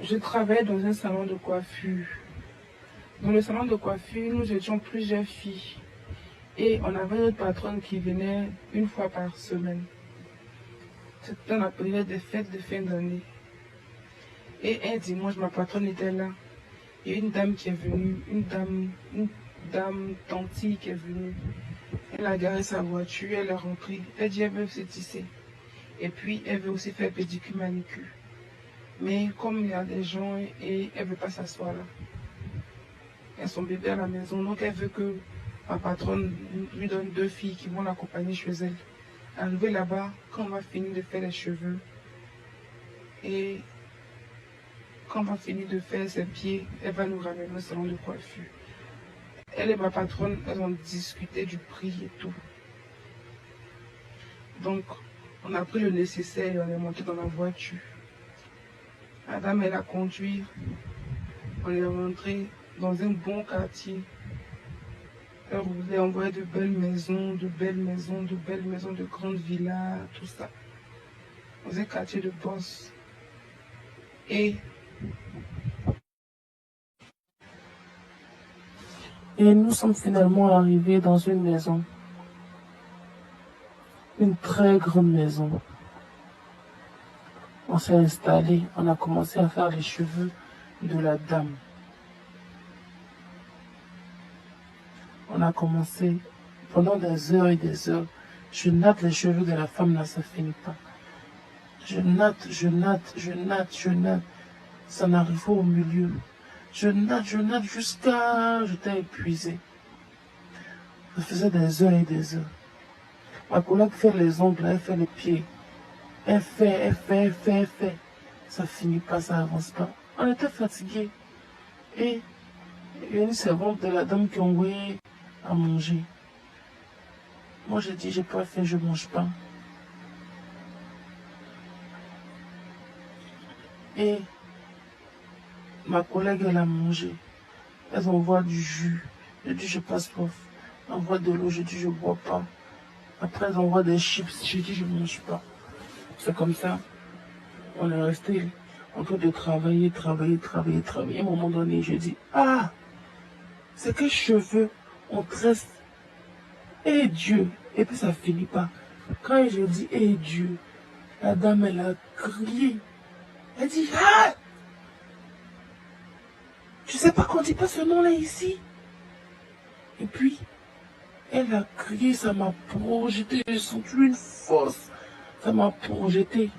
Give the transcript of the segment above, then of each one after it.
Je travaillais dans un salon de coiffure. Dans le salon de coiffure, nous étions plusieurs filles. Et on avait notre patronne qui venait une fois par semaine. C'était dans la période des fêtes de fin d'année. Et un dimanche, ma patronne était là. Il y a une dame qui est venue, une dame tantille qui est venue. Elle a garé sa voiture, elle est rentrée. Elle dit elle veut se tisser. Et puis elle veut aussi faire pédicure manicure. Mais comme il y a des gens et elle ne veut pas s'asseoir là. Il y a son bébé à la maison, donc elle veut que ma patronne lui donne 2 filles qui vont l'accompagner chez elle. Arrivé là-bas, quand on va finir de faire les cheveux et quand on va finir de faire ses pieds, elle va nous ramener au salon de coiffure. Elle et ma patronne, elles ont discuté du prix et tout. Donc, on a pris le nécessaire et on est monté dans la voiture. La dame, elle a conduit. On est rentré dans un bon quartier. Elle roulait, on voyait de belles maisons, de belles maisons, de belles maisons, de grandes villas, tout ça. Dans un quartier de boss. Et nous sommes finalement arrivés dans une maison. Une très grande maison. On s'est installé, on a commencé à faire les cheveux de la dame. On a commencé pendant des heures et des heures. Je natte les cheveux de la femme là, ça finit pas. Je natte, je natte, je natte, je natte. Ça n'arrive pas au milieu. Je natte jusqu'à... J'étais épuisé. Ça faisait des heures et des heures. Ma collègue fait les ongles, elle fait les pieds. Elle fait. Ça finit pas, ça avance pas. On était fatigués. Et il y a une servante de la dame qui a envoyé à manger. Moi, j'ai dit, j'ai pas faim, je mange pas. Et ma collègue, elle a mangé. Elle envoie du jus. J'ai dit, je passe soif. Elle envoie de l'eau, j'ai dit, je bois pas. Après, elle envoie des chips. J'ai dit, je mange pas. C'est comme ça. On est resté en train de travailler. À un moment donné, je dis, ah, c'est que cheveux, on tresse. Et Dieu. Et puis ça finit pas. Quand je dis, et Dieu, la dame, elle a crié. Elle dit, ah, tu sais pas qu'on dit pas ce nom-là ici. Et puis, elle a crié, ça m'a projeté, j'ai senti une force. Ça m'a projeté.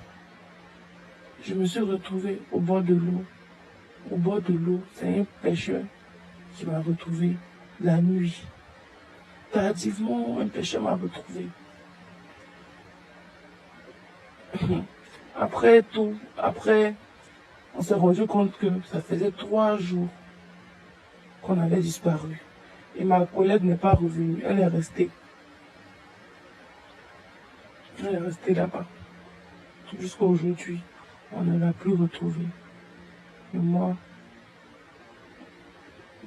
Je me suis retrouvé au bord de l'eau. Au bord de l'eau, c'est un pêcheur qui m'a retrouvé la nuit. Tardivement, un pêcheur m'a retrouvé. Après tout, on s'est rendu compte que ça faisait 3 jours qu'on avait disparu. Et ma collègue n'est pas revenue, elle est restée. Elle est restée là-bas. Jusqu'à aujourd'hui, on ne l'a plus retrouvée. Et moi,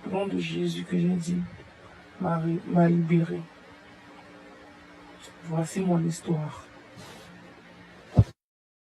le nom de Jésus que j'ai dit m'a libéré. Voici mon histoire.